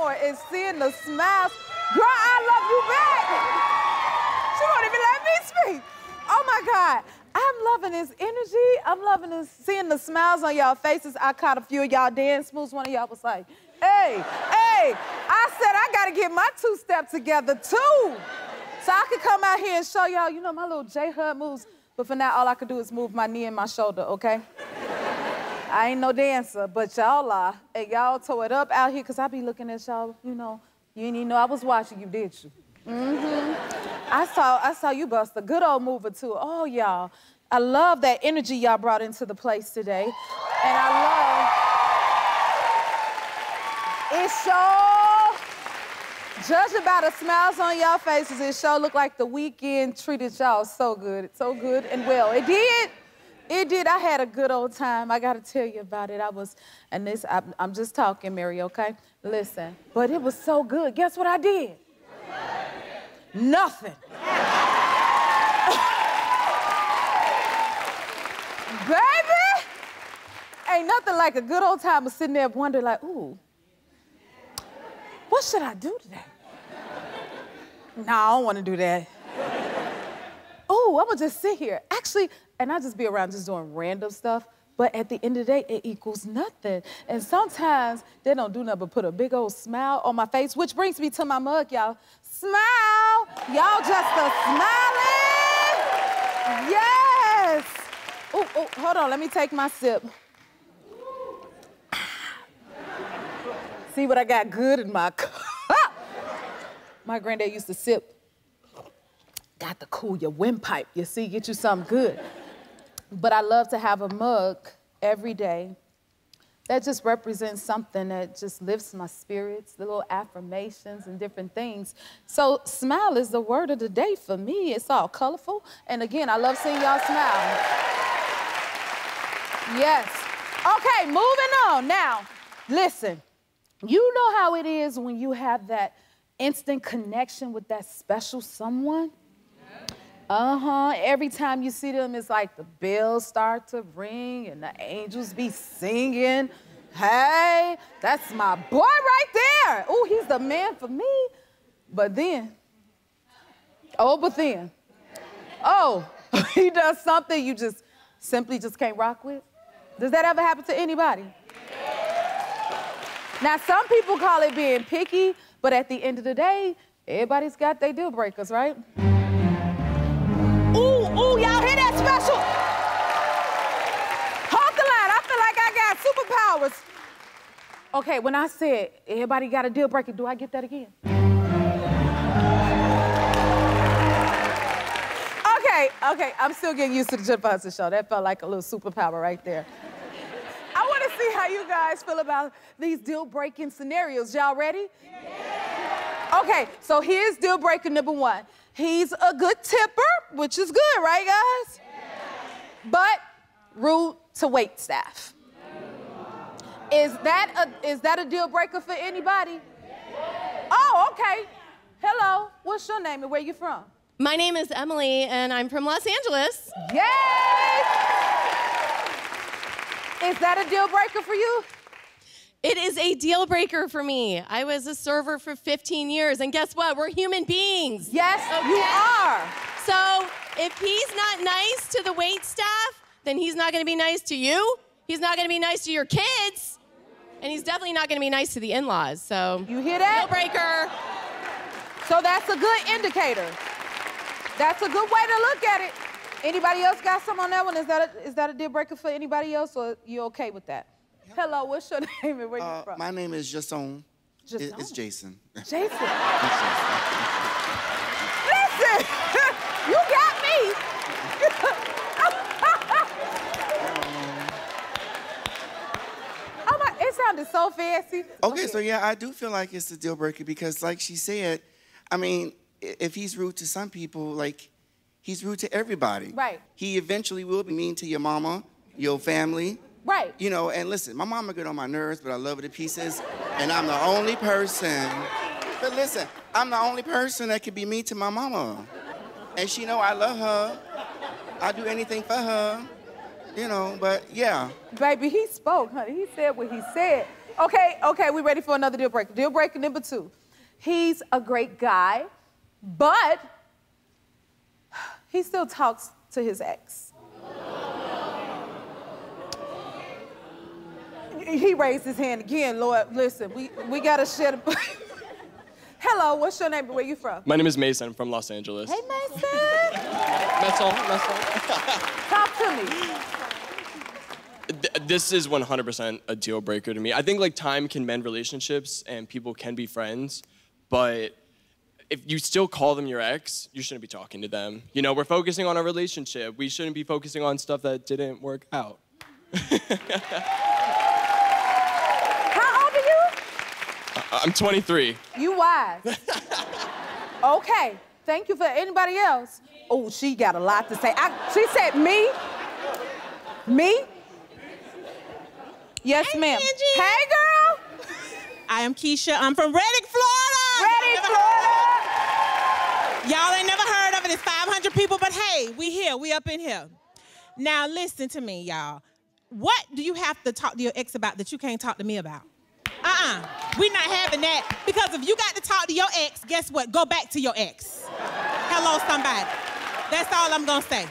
superpower is seeing the smiles. Girl, I love you back. She won't even let me speak. Oh my God. I'm loving his energy. I'm loving seeing the smiles on y'all faces. I caught a few of y'all dance moves. One of y'all was like, hey. I said I gotta get my two-step together too. So I could come out here and show y'all, you know, my little J-Hud moves. But for now, all I could do is move my knee and my shoulder, okay? I ain't no dancer, but y'all are. And y'all tore it up out here, because I be looking at y'all, you know. You didn't even know I was watching you, did you? I saw you bust a good old move or two. Oh, y'all. I love that energy y'all brought into the place today. And I love... It sure... Judging by the smiles on y'all faces, it sure looked like the weekend treated y'all so good and well. It did. It did. I had a good old time. I gotta tell you about it. I'm just talking, Mary, okay? Listen, but it was so good. Guess what I did? Nothing. Baby, ain't nothing like a good old time of sitting there wondering like, ooh, what should I do today? Nah, I don't want to do that. Oh, I'm gonna just sit here. Actually, and I just be around just doing random stuff, but at the end of the day, it equals nothing. And sometimes they don't do nothing but put a big old smile on my face, which brings me to my mug, y'all. Smile! Y'all just a smiling! Yes! Oh, hold on, let me take my sip. See what I got good in my cup? My granddad used to sip. Got to cool your windpipe, you see, get you something good. But I love to have a mug every day that just represents something that just lifts my spirits, the little affirmations and different things. So smile is the word of the day for me. It's all colorful. And again, I love seeing y'all smile. Yes. Okay, moving on. Now, listen, you know how it is when you have that instant connection with that special someone? Every time you see them, it's like the bells start to ring and the angels be singing. Hey, that's my boy right there. Oh, he's the man for me. But then, he does something you just simply just can't rock with. Does that ever happen to anybody? Now, some people call it being picky, but at the end of the day, everybody's got their deal breakers, right? Ooh, y'all hear that special? Hold the line, I feel like I got superpowers. Okay, when I said everybody got a deal breaker, do I get that again? Okay, I'm still getting used to the Jennifer Hudson show. That felt like a little superpower right there. I want to see how you guys feel about these deal-breaking scenarios. Y'all ready? Yeah. Okay, so here's deal breaker number one. He's a good tipper, which is good, right, guys? Yeah. But rude to wait staff. Is that a deal breaker for anybody? Yeah. Oh, okay. Hello, what's your name and where you from? My name is Emily, and I'm from Los Angeles. Yay! Is that a deal breaker for you? It is a deal breaker for me. I was a server for 15 years, and guess what? We're human beings. Yes, okay. You are. So if he's not nice to the wait staff, then he's not gonna be nice to you. He's not gonna be nice to your kids. And he's definitely not gonna be nice to the in-laws, so. You hear that? Deal breaker. So that's a good indicator. That's a good way to look at it. Anybody else got some on that one? Is that a deal breaker for anybody else, or you okay with that? Yep. Hello, what's your name and where you from? My name is Jason. It's Jason. Jason. Listen, you got me. Oh my, it sounded so fancy. Okay, so yeah, I do feel like it's a deal breaker because, like she said, I mean, if he's rude to some people, like, he's rude to everybody. Right. He eventually will be mean to your mama, your family. Right. You know, and listen, my mama get on my nerves, but I love her to pieces. And I'm the only person, but listen, I'm the only person that can be mean to my mama. And she know I love her. I'll do anything for her, you know, but yeah. Baby, he spoke, honey. He said what he said. Okay, we ready for another deal breaker. Deal breaker number 2. He's a great guy, but he still talks to his ex. He raised his hand again, Lord. Listen, we gotta share the... Hello, what's your name and where you from? My name is Mason. I'm from Los Angeles. Hey, Mason. That's all. Talk to me. This is 100% a deal breaker to me. I think like time can mend relationships and people can be friends, but if you still call them your ex, you shouldn't be talking to them. You know, we're focusing on our relationship. We shouldn't be focusing on stuff that didn't work out. How old are you? I'm 23. You wise. Okay, thank you for anybody else. Oh, she got a lot to say. She said me? Me? Yes, ma'am. Hey, girl. I am Keisha. I'm from Reddick, Florida. Reddick, Florida. Y'all ain't never heard of it. It's 500 people, but hey, we here. We up in here. Now, listen to me, y'all. What do you have to talk to your ex about that you can't talk to me about? We're not having that. Because if you got to talk to your ex, guess what? Go back to your ex. Hello, somebody. That's all I'm going to say.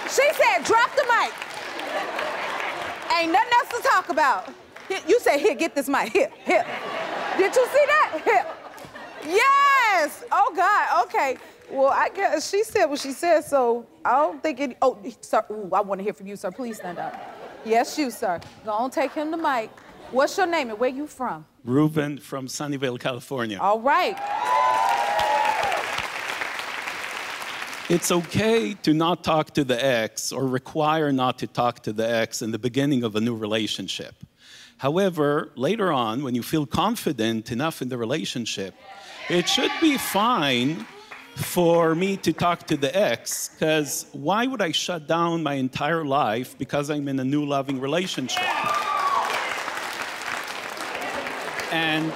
She said, drop the mic. Ain't nothing else to talk about. You said, here, get this mic. Here. Did you see that? Here. Yes. Oh, God. Okay. Well, I guess she said what she said, so I don't think it... Oh, sir. Ooh, I want to hear from you, sir. Please stand up. Yes, you, sir. Go on, take him the mic. What's your name and where you from? Ruben from Sunnyvale, California. All right. It's okay to not talk to the ex or require not to talk to the ex in the beginning of a new relationship. However, later on, when you feel confident enough in the relationship, it should be fine for me to talk to the ex, because why would I shut down my entire life because I'm in a new loving relationship? And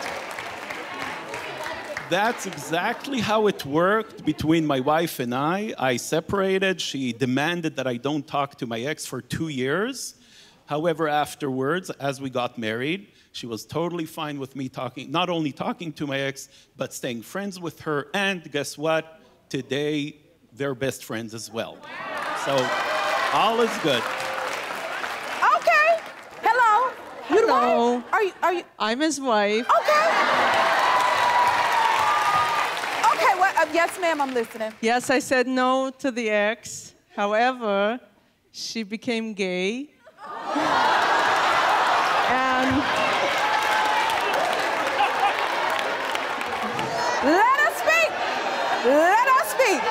that's exactly how it worked between my wife and I. I separated. She demanded that I don't talk to my ex for 2 years. However, afterwards, as we got married, she was totally fine with me not only talking to my ex, but staying friends with her. And guess what? Today, they're best friends as well. So, all is good. Okay. Hello. You the Hello. wife? Are you? I'm his wife. Okay. Okay, well, yes, ma'am, I'm listening. Yes, I said no to the ex. However, she became gay. And let us speak. Let us speak.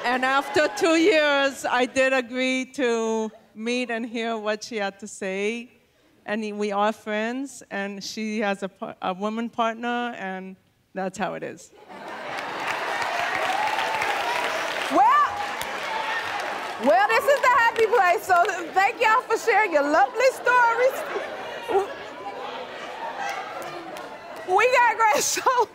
And after 2 years, I did agree to meet and hear what she had to say. And we are friends, and she has a woman partner, and that's how it is. Well, this is the happy place, so thank y'all for sharing your lovely stories. We got a great show.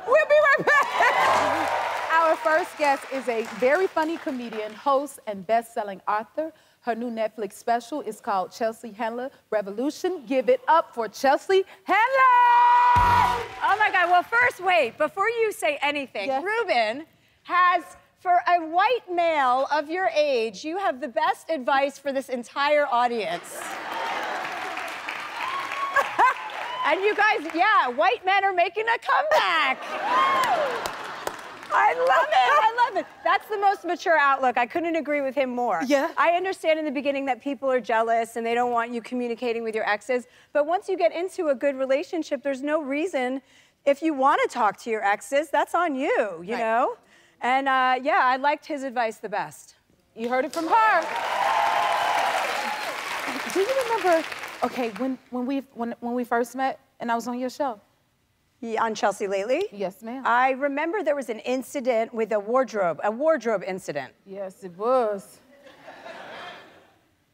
We'll be right back. Our first guest is a very funny comedian, host, and best-selling author. Her new Netflix special is called Chelsea Handler Revolution. Give it up for Chelsea Handler! Oh my God, well first wait, before you say anything, yes. Ruben has, for a white male of your age, you have the best advice for this entire audience. And you guys, yeah, white men are making a comeback. I love it, I love it. That's the most mature outlook. I couldn't agree with him more. Yeah. I understand in the beginning that people are jealous and they don't want you communicating with your exes, but once you get into a good relationship, there's no reason, if you want to talk to your exes, that's on you, you know? And yeah, I liked his advice the best. You heard it from her. Do you remember, okay, when we first met and I was on your show? Yeah, on Chelsea Lately? Yes, ma'am. I remember there was an incident with a wardrobe incident. Yes, it was.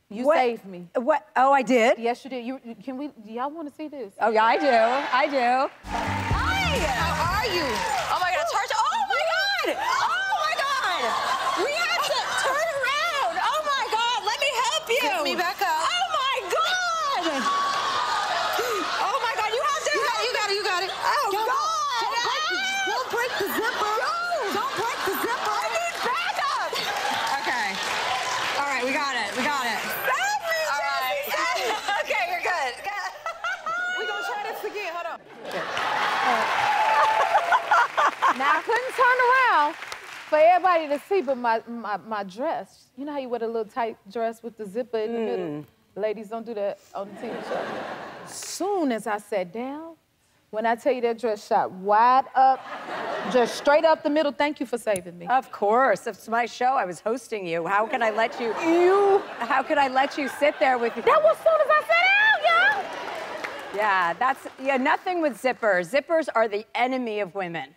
You What? saved me. What? Oh, I did? Yes, you did. Do y'all want to see this? Oh, yeah, I do. I do. Hi! How are you? Oh my God, it's hard to, oh my God! Oh my God! We have to turn around! Oh my God, let me Now, I couldn't turn around for everybody to see, but my dress. You know how you wear a little tight dress with the zipper in the middle? Ladies don't do that on the TV show. Soon as I sat down, when I tell you that dress shot wide up, just straight up the middle, thank you for saving me. Of course, it's my show. I was hosting you. How can I let you? How could I let you sit there with me? That was soon as I sat down, y'all. Yeah, nothing with zippers. Zippers are the enemy of women.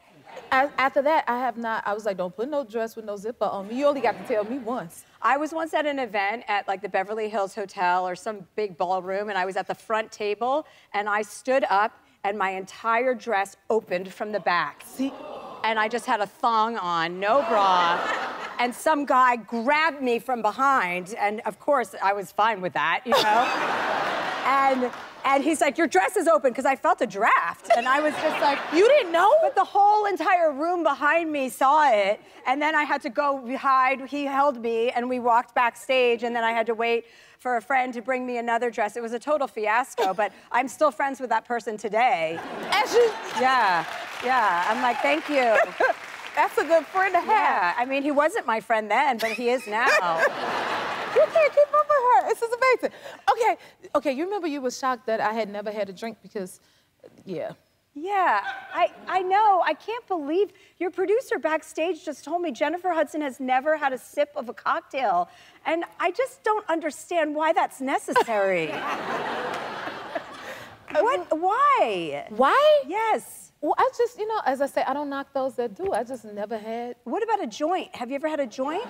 After that, I was like, don't put no dress with no zipper on me. You only got to tell me once. I was once at an event at like the Beverly Hills Hotel or some big ballroom, and I was at the front table, and I stood up, and my entire dress opened from the back. See? And I just had a thong on, no bra. And some guy grabbed me from behind, and of course, I was fine with that, you know? And he's like, your dress is open, because I felt a draft. And I was just like, you didn't know? But the whole entire room behind me saw it. And then I had to go hide. He held me, and we walked backstage, and then I had to wait for a friend to bring me another dress. It was a total fiasco, but I'm still friends with that person today. As you... Yeah. I'm like, thank you. That's a good friend to have. Yeah, I mean, he wasn't my friend then, but he is now. You can't keep up with her. This is amazing. Okay, you remember you were shocked that I had never had a drink because, yeah. Yeah, I know. I can't believe your producer backstage just told me Jennifer Hudson has never had a sip of a cocktail. And I just don't understand why that's necessary. Why? Why? Yes. Well, I just, you know, as I say, I don't knock those that do. I just never had. What about a joint? Have you ever had a joint?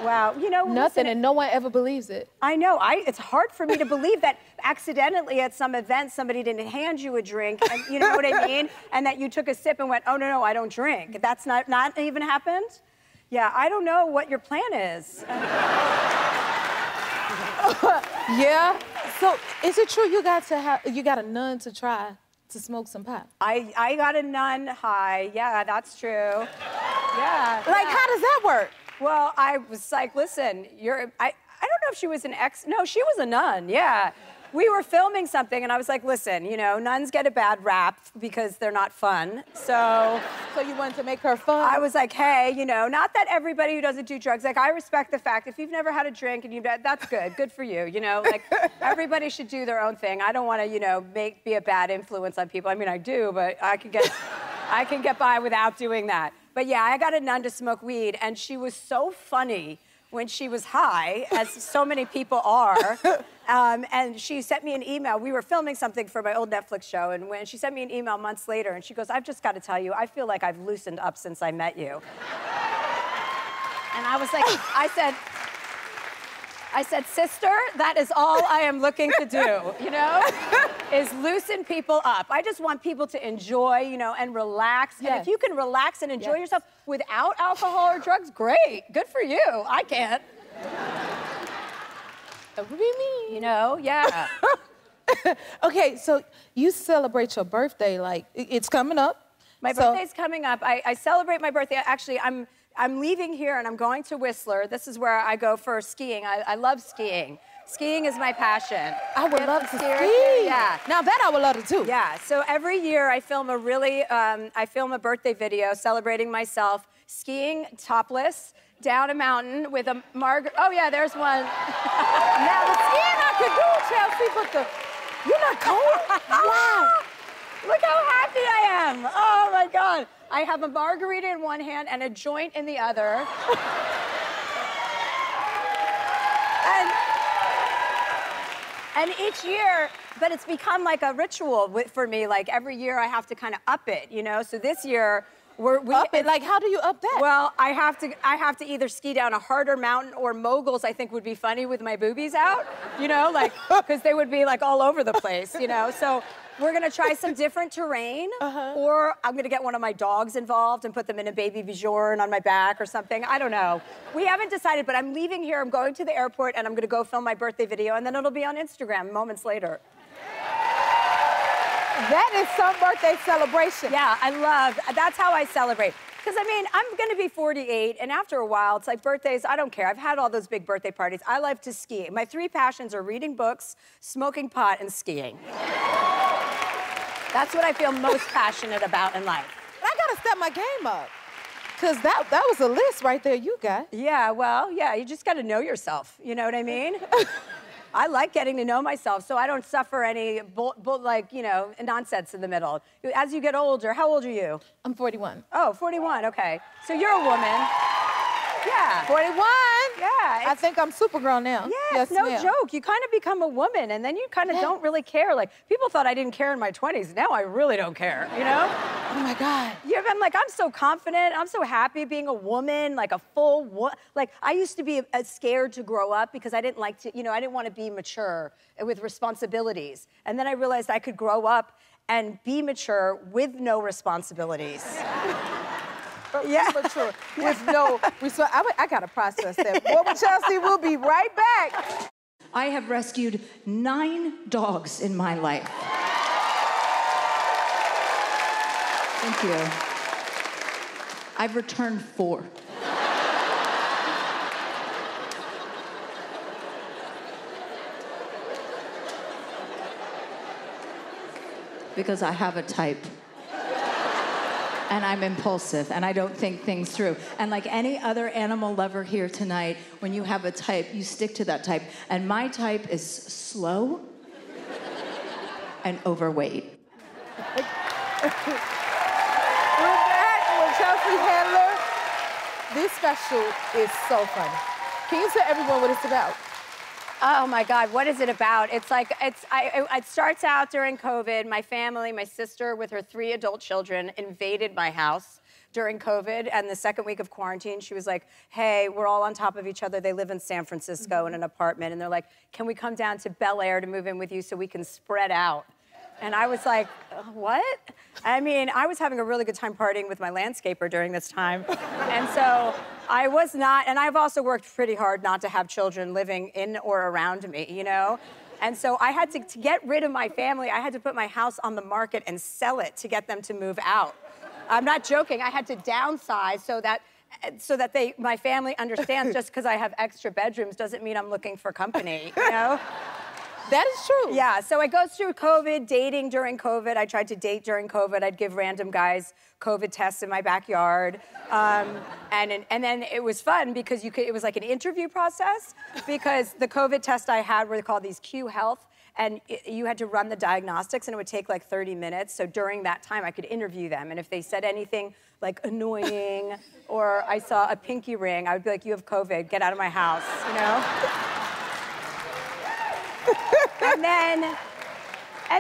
Wow, you know, nothing, and no one ever believes it. I know. It's hard for me to believe that accidentally at some event somebody didn't hand you a drink, and, you know what I mean? And that you took a sip and went, oh, no, I don't drink. That's not even happened? Yeah, I don't know what your plan is. Yeah. So is it true you got a nun to try to smoke some pot? I got a nun high. Yeah, that's true. Yeah. Like, how does that work? Well, I was like, listen, I don't know if she was an ex. No, she was a nun. Yeah. We were filming something, and I was like, listen, you know, nuns get a bad rap because they're not fun. So you wanted to make her fun? I was like, hey, you know, not that everybody who doesn't do drugs, like, I respect the fact if you've never had a drink and that's good for you, you know, like, everybody should do their own thing. I don't want to, you know, be a bad influence on people. I mean, I do, but I can get by without doing that. But yeah, I got a nun to smoke weed, and she was so funny when she was high, as so many people are. And she sent me an email. We were filming something for my old Netflix show, and when she sent me an email months later, and she goes, I've just got to tell you, I feel like I've loosened up since I met you. And I was like, I said, sister, that is all I am looking to do, you know, is loosen people up. I just want people to enjoy, you know, and relax. Yes. And if you can relax and enjoy yourself without alcohol or drugs, great. Good for you. I can't. That would be me. You know, yeah. Okay, so you celebrate your birthday, like, it's coming up. My birthday's coming up. I celebrate my birthday. Actually, I'm leaving here and I'm going to Whistler. This is where I go for skiing. I love skiing. Skiing is my passion. I would love to ski. Yeah. Now that I would love to too. Yeah. So every year I film a birthday video celebrating myself skiing topless down a mountain with a Oh yeah, there's one. Now the skiing I could do, Chelsea, but you're not cold. Wow. Look how happy I am. Oh my God. I have a margarita in one hand and a joint in the other. And each year, but it's become like a ritual for me. Like every year I have to kind of up it, you know? So this year, up it? Like, how do you up that? Well, I have to either ski down a harder mountain, or moguls I think would be funny with my boobies out, you know, like, because they would be like all over the place, you know? So we're gonna try some different terrain, or I'm gonna get one of my dogs involved and put them in a baby Bjorn on my back or something. I don't know. We haven't decided, but I'm leaving here, I'm going to the airport, and I'm gonna go film my birthday video, and then it'll be on Instagram moments later. That is some birthday celebration. Yeah, that's how I celebrate. Because, I mean, I'm going to be 48, and after a while, it's like birthdays, I don't care. I've had all those big birthday parties. I love to ski. My 3 passions are reading books, smoking pot, and skiing. That's what I feel most passionate about in life. I got gotta step my game up. Cause that was a list right there you got. Yeah, well, yeah, you just gotta know yourself, you know what I mean? I like getting to know myself so I don't suffer any nonsense in the middle. As you get older, how old are you? I'm 41. Oh, 41, okay. So you're a woman. Yeah. 41? Yeah. I think I'm super grown now. Yeah, it's no joke. You kind of become a woman and then you kind of don't really care. Like, people thought I didn't care in my 20s. Now I really don't care, you know? Oh my God. Yeah, I'm like, I'm so confident. I'm so happy being a woman, like a like, I used to be scared to grow up because I didn't like to, I didn't want to be mature with responsibilities. And then I realized I could grow up and be mature with no responsibilities. Yeah, mature with no. I gotta process that. Boy, with Chelsea, we'll be right back. I have rescued 9 dogs in my life. Thank you. I've returned 4. Because I have a type. And I'm impulsive, and I don't think things through. And like any other animal lover here tonight, when you have a type, you stick to that type. And my type is slow and overweight. We're back with Chelsea Handler. This special is so funny. Can you tell everyone what it's about? Oh my God, what is it about? It's like, it starts out during COVID. My family, my sister with her 3 adult children invaded my house during COVID. And the second week of quarantine, she was like, hey, we're all on top of each other. They live in San Francisco in an apartment. And they're like, can we come down to Bel Air to move in with you so we can spread out? And I was like, what? I mean, I was having a really good time partying with my landscaper during this time. And so I was not, and I've also worked pretty hard not to have children living in or around me, you know? And so I had to get rid of my family, I had to put my house on the market and sell it to get them to move out. I'm not joking, I had to downsize so that my family understands just because I have extra bedrooms doesn't mean I'm looking for company, you know? That is true. Yeah, so I go through COVID, dating during COVID. I tried to date during COVID. I'd give random guys COVID tests in my backyard. And then it was fun because it was like an interview process because the COVID tests I had were called these Q Health, and you had to run the diagnostics, and it would take like 30 minutes. So during that time, I could interview them. And if they said anything like annoying or I saw a pinky ring, I would be like, you have COVID, get out of my house, you know? And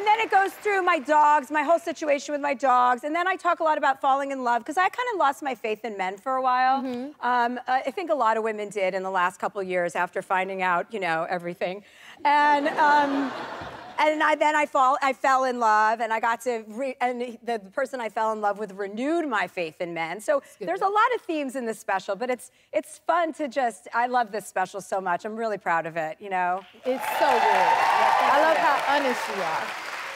then it goes through my dogs, my whole situation with my dogs. And then I talk a lot about falling in love, because I kind of lost my faith in men for a while. I think a lot of women did in the last couple of years after finding out, everything. And I fell in love, and I got to, and the person I fell in love with renewed my faith in men. So there's a lot of themes in this special, but it's fun to I love this special so much. I'm really proud of it, It's so good. I love how honest you are.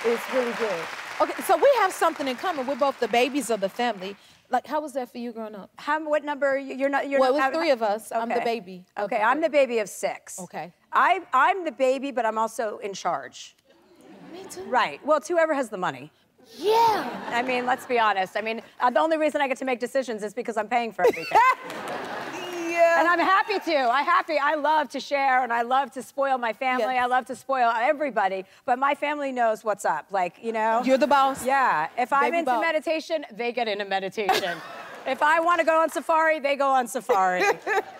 It's really good. Okay, so we have something in common. We're both the babies of the family. Like, how was that for you growing up? What number? You're not. Well, it was 3 of us. Okay. I'm the baby. Okay, I'm the baby of 6. Okay. I'm the baby, but I'm also in charge. Me too. Right. Well, it's whoever has the money. Yeah. I mean, let's be honest. I mean, the only reason I get to make decisions is because I'm paying for everything. Yeah. And I'm happy to. I love to share, and I love to spoil my family. Yes. I love to spoil everybody. But my family knows what's up. Like, You're the boss. Yeah. If I'm Baby into boss. meditation, they get into meditation. If I want to go on safari, they go on safari.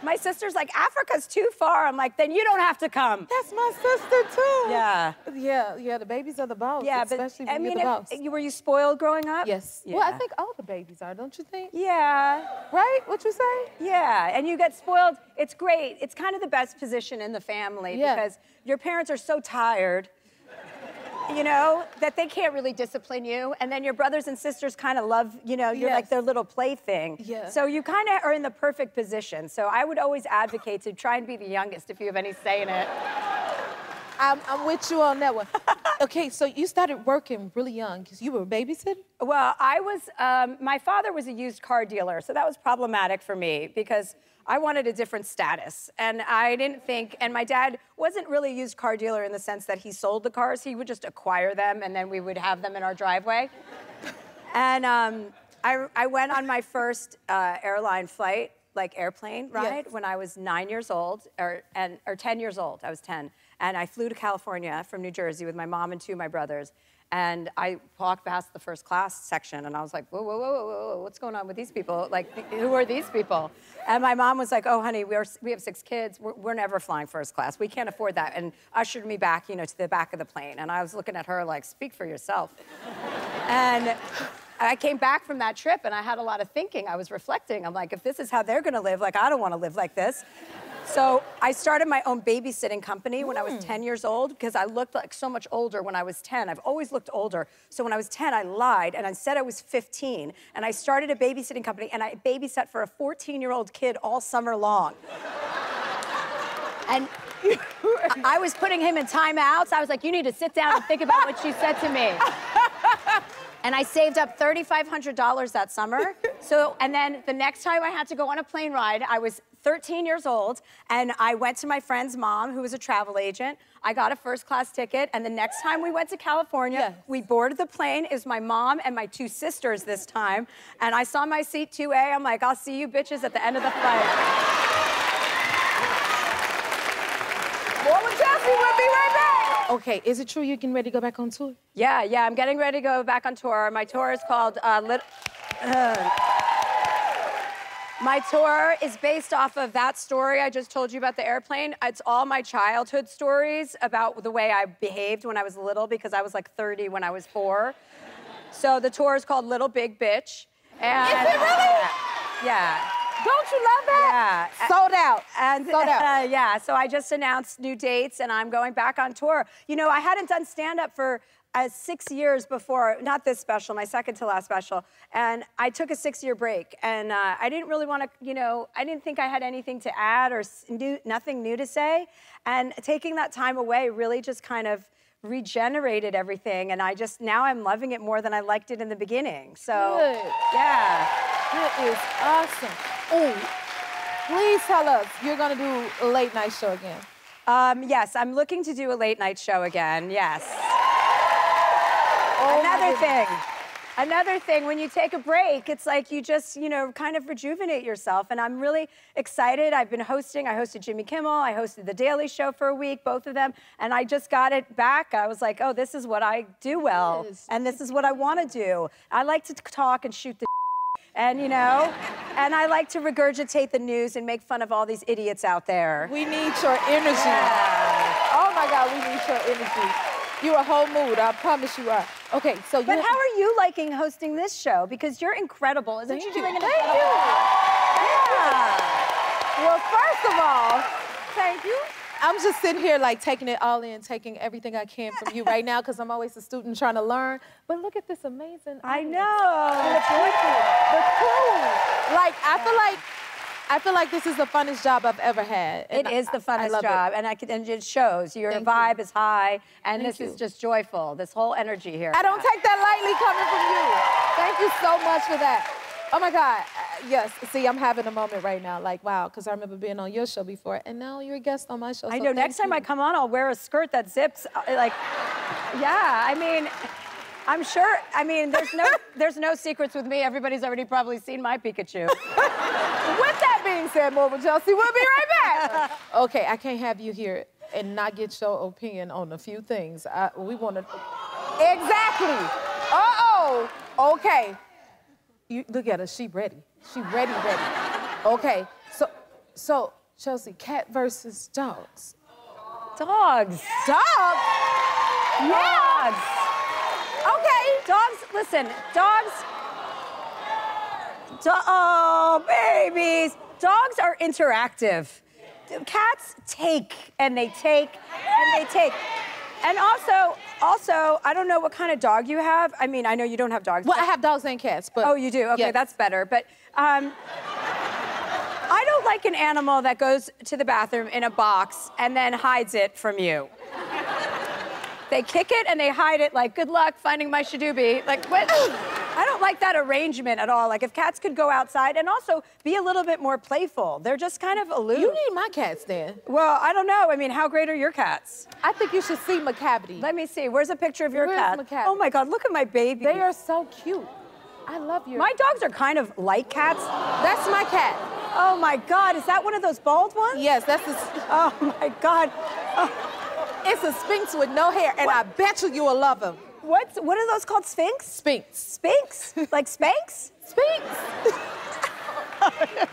My sister's like, Africa's too far. I'm like, then you don't have to come. That's my sister, too. Yeah. Yeah, the babies are the boss. Yeah, especially but when you're the boss. were you spoiled growing up? Yes. Yeah. Well, I think all the babies are, don't you think? Yeah. Right? What you say? Yeah, and you get spoiled. It's great. It's kind of the best position in the family because your parents are so tired, that they can't really discipline you. And then your brothers and sisters kind of love, you're like their little plaything. Yeah. So you kind of are in the perfect position. So I would always advocate to try and be the youngest if you have any say in it. I'm with you on that one. Okay, so you started working really young because you were babysitting? Well, my father was a used car dealer, so that was problematic for me because I wanted a different status. And I didn't think, and my dad wasn't really a used car dealer in the sense that he sold the cars. He would just acquire them, and then we would have them in our driveway. And I went on my first airline flight, like airplane ride, when I was 9 years old, or 10 years old. I was 10. And I flew to California from New Jersey with my mom and two of my brothers. And I walked past the first class section, and I was like, whoa, whoa, whoa, whoa, whoa, what's going on with these people? Like, who are these people? And my mom was like, oh, honey, we have 6 kids. We're never flying first class. We can't afford that. And ushered me back, to the back of the plane. And I was looking at her like, speak for yourself. And I came back from that trip, and I had a lot of thinking. I was reflecting. I'm like, if this is how they're going to live, like, I don't want to live like this. So I started my own babysitting company when I was 10 years old because I looked like so much older when I was 10. I've always looked older. So when I was 10, I lied, and I said I was 15. And I started a babysitting company, and I babysat for a 14-year-old kid all summer long. And I was putting him in timeouts. I was like, you need to sit down and think about what she said to me. And I saved up $3,500 that summer. And then the next time I had to go on a plane ride, I was 13 years old, and I went to my friend's mom, who was a travel agent. I got a first-class ticket, and the next time we went to California, we boarded the plane. It was my mom and my 2 sisters this time, and I saw my seat 2A. I'm like, I'll see you bitches at the end of the flight. More with Chelsea, we'll be right back. Okay, is it true you're getting ready to go back on tour? Yeah, I'm getting ready to go back on tour. My tour is called My tour is based off of that story I just told you about the airplane. It's all my childhood stories about the way I behaved when I was little, because I was like 30 when I was 4. So the tour is called Little Big Bitch. And is it really? Yeah. Don't you love that? Yeah. Sold out. Sold out. Yeah, so I just announced new dates, and I'm going back on tour. I hadn't done stand-up for 6 years before, not this special, my second to last special, and I took a 6-year break, and I didn't really want to, I didn't think I had anything to add or nothing new to say, and taking that time away really just kind of regenerated everything, and now I'm loving it more than I liked it in the beginning, so, good. Yeah. That is awesome. Oh, please tell us you're going to do a late night show again. Yes, I'm looking to do a late night show again, yes. Oh, Another thing, when you take a break, it's like you just, kind of rejuvenate yourself. And I'm really excited. I've been hosting. I hosted Jimmy Kimmel. I hosted The Daily Show for a week, both of them. And I just got it back. I was like, oh, this is what I do well. Yes. And this is what I want to do. I like to talk and shoot the and, and I like to regurgitate the news and make fun of all these idiots out there. We need your energy. Yeah. Oh, my God, we need your energy. You're a whole mood, I promise you are. Okay, so But how are you liking hosting this show? Because you're incredible. Isn't you doing an incredible Thank you. Yeah. Well, first of all, thank you. I'm just sitting here like taking it all in, taking everything I can from you right now, because I'm always a student trying to learn. But look at this amazing I audience. know. The people, the crew. Like, I feel like this is the funnest job I've ever had. It is the funnest job, and it shows. Your Thank vibe you. is high, and Thank this you. is just joyful. This whole energy here. I don't take that lightly coming from you. Thank you so much for that. Oh my God, yes. See, I'm having a moment right now, like, wow, because I remember being on your show before, and now you're a guest on my show. I so know. Next time I come on, I'll wear a skirt that zips, I'm sure. There's no secrets with me. Everybody's already probably seen my Pikachu. With that being said, Mobile Chelsea, we'll be right back. Okay, I can't have you here and not get your opinion on a few things. We want to. Exactly. Uh-oh. Okay. You look at her. She ready. She ready. Okay. So Chelsea, cat versus dogs. Dogs. Dogs? Yeah. Dogs. Okay. Dogs. Listen. Dogs. Oh, babies. Dogs are interactive. Cats take and they take and they take. And also, I don't know what kind of dog you have. I mean, I know you don't have dogs. Well, I have dogs and cats, but... Oh, you do? Okay, yes. That's better. But I don't like an animal that goes to the bathroom in a box and then hides it from you. They kick it and they hide it like, good luck finding my shadoobie. Like, what? I don't like that arrangement at all. Like, if cats could go outside and also be a little bit more playful. They're just kind of aloof. You need my cats then. Well, I don't know. I mean, how great are your cats? I think you should see Macavity. Let me see. Where's a picture of your cat? Macavity? Oh, my God. Look at my baby. They are so cute. I love your... My dogs are kind of like cats. That's my cat. Oh my God, is that one of those bald ones? Yes, that's the... Oh my God. Oh. It's a Sphinx with no hair, and I bet you will love him. What are those called? Sphinx? Sphinx. Sphinx? Like Spanx? Sphinx.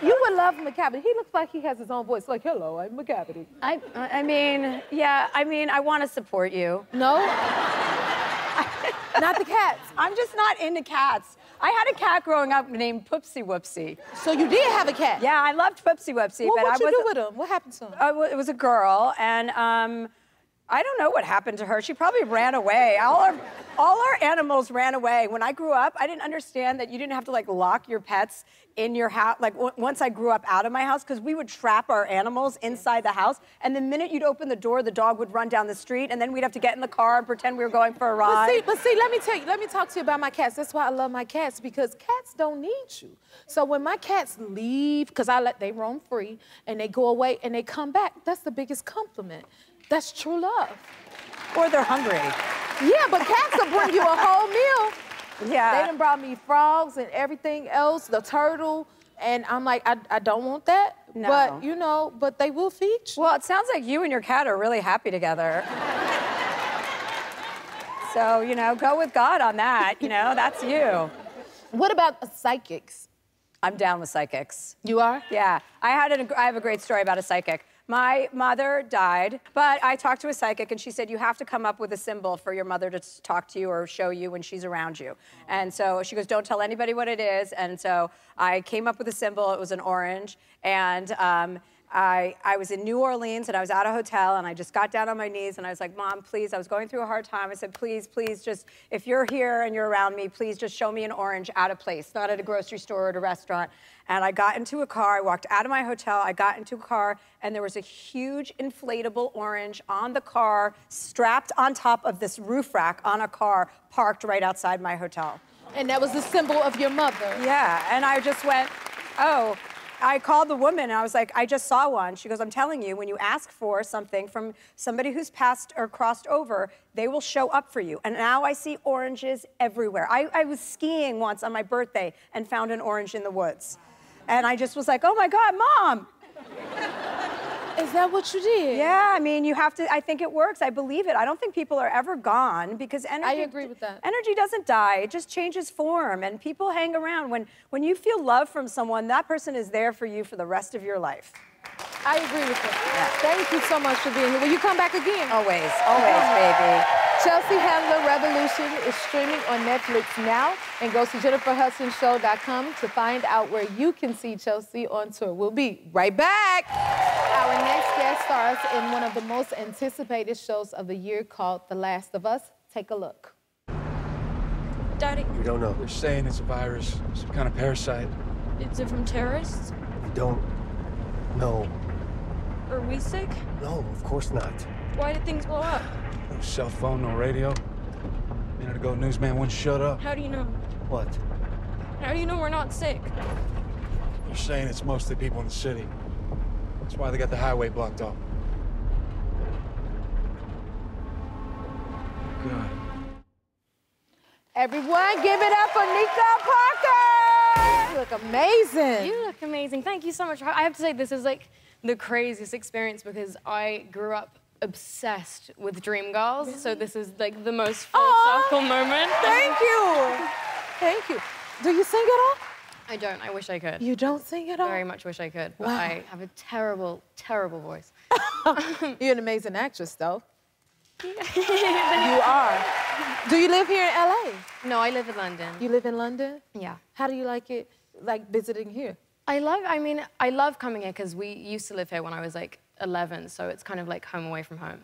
You would love McCavity. He looks like he has his own voice. Like, hello, I'm McCavity. I mean, yeah, I want to support you. No? Not the cats. I'm just not into cats. I had a cat growing up named Poopsie Whoopsie. So you did have a cat? Yeah, I loved Poopsie Whoopsie. Well, but what'd you do with him? What happened to him? It was a girl, and I don't know what happened to her. She probably ran away. All our animals ran away. When I grew up, I didn't understand that you didn't have to like lock your pets in your house. Like once I grew up out of my house, because we would trap our animals inside the house, and the minute you'd open the door, the dog would run down the street, and then we'd have to get in the car and pretend we were going for a ride. But see, let me talk to you about my cats. That's why I love my cats, because cats don't need you. So when my cats leave, because they roam free, and they go away and they come back, that's the biggest compliment. That's true love. Or they're hungry. Yeah, but cats will bring you a whole meal. Yeah. They done brought me frogs and everything else, the turtle, and I'm like, I don't want that. No. But, you know, but they will feed you. Well, it sounds like you and your cat are really happy together. So, you know, go with God on that, you know, that's you. What about psychics? I'm down with psychics. You are? Yeah. I have a great story about a psychic. My mother died, but I talked to a psychic, and she said, you have to come up with a symbol for your mother to talk to you or show you when she's around you. And so she goes, don't tell anybody what it is. And so I came up with a symbol. It was an orange. And I was in New Orleans, and I was at a hotel, and I just got down on my knees, and I was like, Mom, please, I was going through a hard time. I said, please, just, if you're here and you're around me, please just show me an orange at a place, not at a grocery store or at a restaurant. And I got into a car, I walked out of my hotel, I got into a car, and there was a huge inflatable orange on the car, strapped on top of this roof rack on a car, parked right outside my hotel. And that was the symbol of your mother. Yeah, and I just went, oh. I called the woman, and I was like, I just saw one. She goes, I'm telling you, when you ask for something from somebody who's passed or crossed over, they will show up for you. And now I see oranges everywhere. I was skiing once on my birthday and found an orange in the woods. And I just was like, oh my God, Mom. Is that what you did? Yeah, I mean, you have to, I think it works. I believe it. I don't think people are ever gone, because energy... I agree with that. Energy doesn't die. It just changes form, and people hang around. When you feel love from someone, that person is there for you for the rest of your life. I agree with that. Yeah. Thank you so much for being here. Will you come back again? Always, baby. Chelsea Handler Revolution is streaming on Netflix now, and go to JenniferHudsonShow.com to find out where you can see Chelsea on tour. We'll be right back. Our next guest stars in one of the most anticipated shows of the year called The Last of Us. Take a look. Daddy. We don't know. They're saying it's a virus, some kind of parasite. Is it from terrorists? We don't know. Are we sick? No, of course not. Why did things blow up? No cell phone, no radio. A minute ago, newsman wouldn't shut up. How do you know? What? How do you know we're not sick? They're saying it's mostly people in the city. That's why they got the highway blocked off. God. Everyone, give it up for Nico Parker! You look amazing. You look amazing. Thank you so much. I have to say, this is like the craziest experience because I grew up obsessed with Dreamgirls, so this is like the most full circle moment. Thank you. Thank you. Do you sing at all? I don't. I wish I could. You don't sing at all? Very much wish I could, but Wow. I have a terrible, terrible voice. You're an amazing actress, though. You are. Do you live here in LA? No, I live in London. You live in London? Yeah. How do you like it, like visiting here? I love coming here because we used to live here when I was like 11, so it's kind of like home away from home.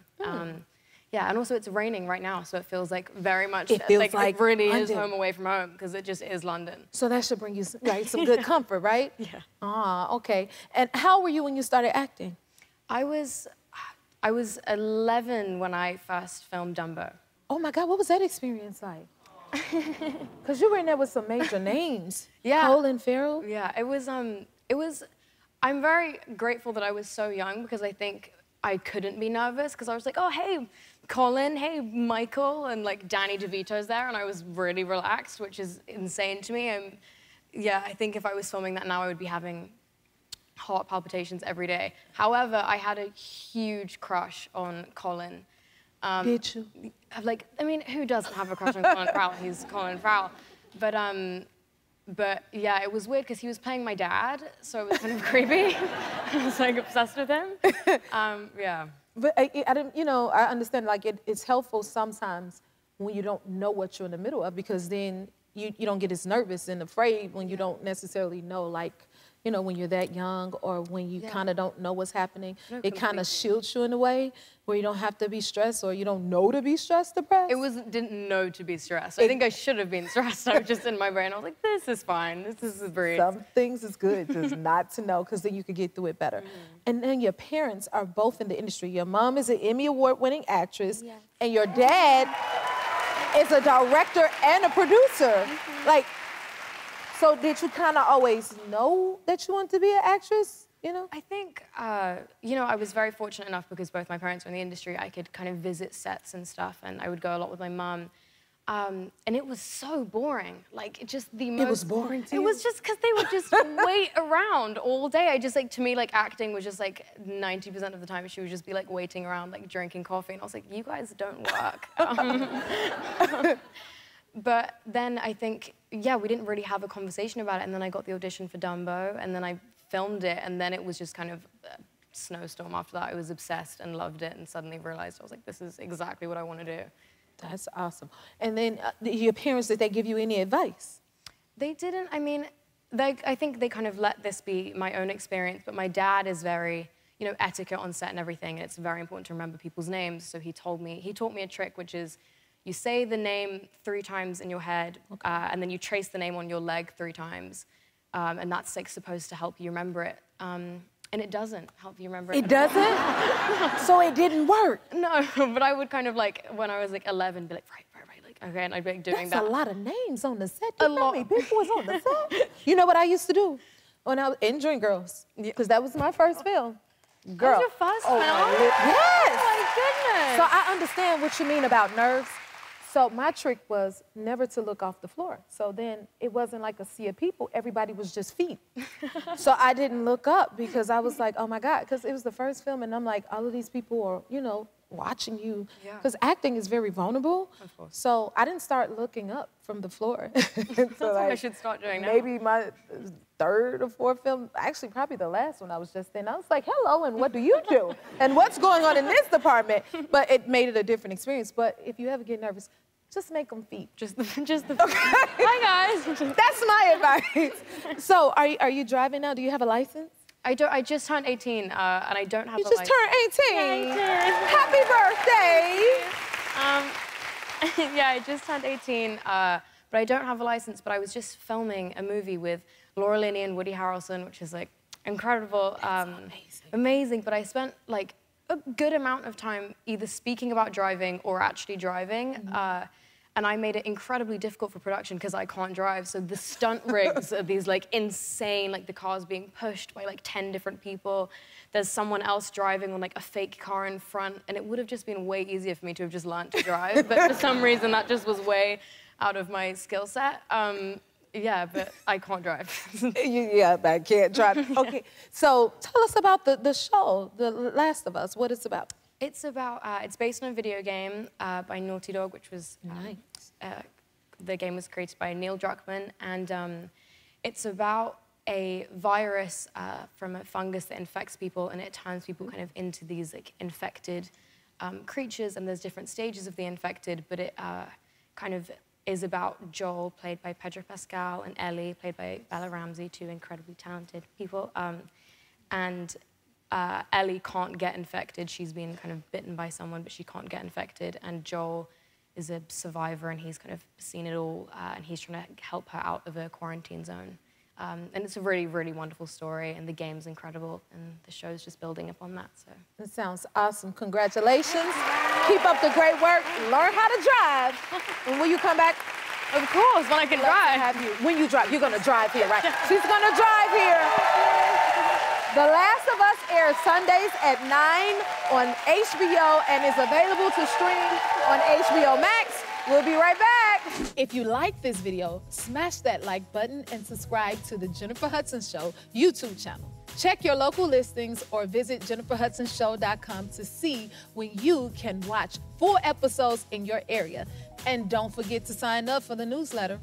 Yeah, and also it's raining right now, so it feels like very much It feels like it really is London. home away from home because it just is London. So that should bring you some good comfort, right? Yeah. Ah, okay. And how were you when you started acting? I was 11 when I first filmed Dumbo. Oh my God, what was that experience like? Because you were in there with some major names. Yeah. Colin Farrell. Yeah, it was, I'm very grateful that I was so young because I think I couldn't be nervous because I was like, oh, hey, Colin, hey, Michael, and like Danny DeVito's there, and I was really relaxed, which is insane to me. Yeah, I think if I was filming that now, I would be having heart palpitations every day. However, I had a huge crush on Colin. Did you? Like, I mean, who doesn't have a crush on Colin Farrell? He's Colin Farrell. But yeah, it was weird because he was playing my dad, so it was kind of creepy. I was like obsessed with him. Yeah. But I don't, you know, I understand, like, it's helpful sometimes when you don't know what you're in the middle of, because then you don't get as nervous and afraid when you don't necessarily know, like, you know, when you're that young or when you kind of don't know what's happening. No, it kind of shields you in a way where you don't have to be stressed, or you don't know to be stressed, depressed. Didn't know to be stressed. I think I should have been stressed. I was just in my brain. I was like, this is fine. This is breathe. Some things is good just not to know, because then you could get through it better. And then your parents are both in the industry. Your mom is an Emmy Award-winning actress, and your dad is a director and a producer. Like, so did you kind of always know that you wanted to be an actress, you know? I think, you know, I was very fortunate enough because both my parents were in the industry. I could kind of visit sets and stuff, and I would go a lot with my mum. And it was so boring. Like, just the most... It was boring to you? It was just because they would just wait around all day. I just, like, to me, like, acting was just, like, 90% of the time she would just be, like, waiting around, like, drinking coffee. And I was like, you guys don't work. But then I think, yeah, we didn't really have a conversation about it. And then I got the audition for Dumbo, and then I filmed it, and then it was just kind of a snowstorm after that. I was obsessed and loved it, and suddenly realized, I was like, this is exactly what I want to do. That's awesome. And then your parents, did they give you any advice? They didn't. I mean, I think they kind of let this be my own experience, but my dad is very, you know, etiquette on set and everything, and it's very important to remember people's names. So he taught me a trick, which is, you say the name 3 times in your head, and then you trace the name on your leg 3 times. And that's like supposed to help you remember it. And it doesn't help you remember it. It doesn't? So it didn't work? No, but I would kind of like, when I was like 11, be like, right, like, okay, and I'd be like doing that. That's a lot of names on the set. You know how many people was on the set? You know what I used to do? When I was in Dreamgirls, because that was my first film. Girl. That was your first film? Yes! Oh my goodness! So I understand what you mean about nerves. So my trick was never to look off the floor. So then it wasn't like a sea of people. Everybody was just feet. So I didn't look up because I was like, oh my God, because it was the first film, and I'm like, all of these people are, you know, watching you. Because acting is very vulnerable. Of course. So I didn't start looking up from the floor. That's what I should start doing now. Maybe my 3rd or 4th film, actually probably the last one I was just in. I was like, hello, and what do you do? And what's going on in this department? But it made it a different experience. But if you ever get nervous, just make them feet. Just the feet. Hi, guys. That's my advice. So are you driving now? Do you have a license? I don't. I just turned 18, and I don't have a license. You just turned 18? Yeah, Happy birthday! Yeah, I just turned 18, but I don't have a license, but I was just filming a movie with Laura Linney and Woody Harrelson, which is, like, incredible. Amazing, but I spent, like, a good amount of time either speaking about driving or actually driving. And I made it incredibly difficult for production because I can't drive. So the stunt rigs are these like insane, like the car's being pushed by like 10 different people. There's someone else driving on like a fake car in front. And it would have just been way easier for me to have just learned to drive. But for some reason, that just was way out of my skill set. Yeah, but I can't drive. Yeah, I can't drive. Okay, so tell us about the show, The Last of Us, what it's about. It's about, it's based on a video game by Naughty Dog, which was, the game was created by Neil Druckmann, and it's about a virus from a fungus that infects people, and it turns people kind of into these like infected creatures, and there's different stages of the infected, but it kind of is about Joel, played by Pedro Pascal, and Ellie, played by Bella Ramsey, 2 incredibly talented people. Ellie can't get infected. She's been kind of bitten by someone, but she can't get infected. And Joel is a survivor, and he's kind of seen it all, and he's trying to help her out of a quarantine zone. And it's a really, really wonderful story, and the game's incredible, and the show's just building upon that, so. That sounds awesome. Congratulations. Keep up the great work. Learn how to drive. And will you come back? Of course, when I can drive. When you drive, you're gonna drive here, right? She's gonna drive here. The Last of Us airs Sundays at 9 on HBO and is available to stream on HBO Max. We'll be right back. If you like this video, smash that like button and subscribe to the Jennifer Hudson Show YouTube channel. Check your local listings or visit jenniferhudsonshow.com to see when you can watch full episodes in your area. And don't forget to sign up for the newsletter.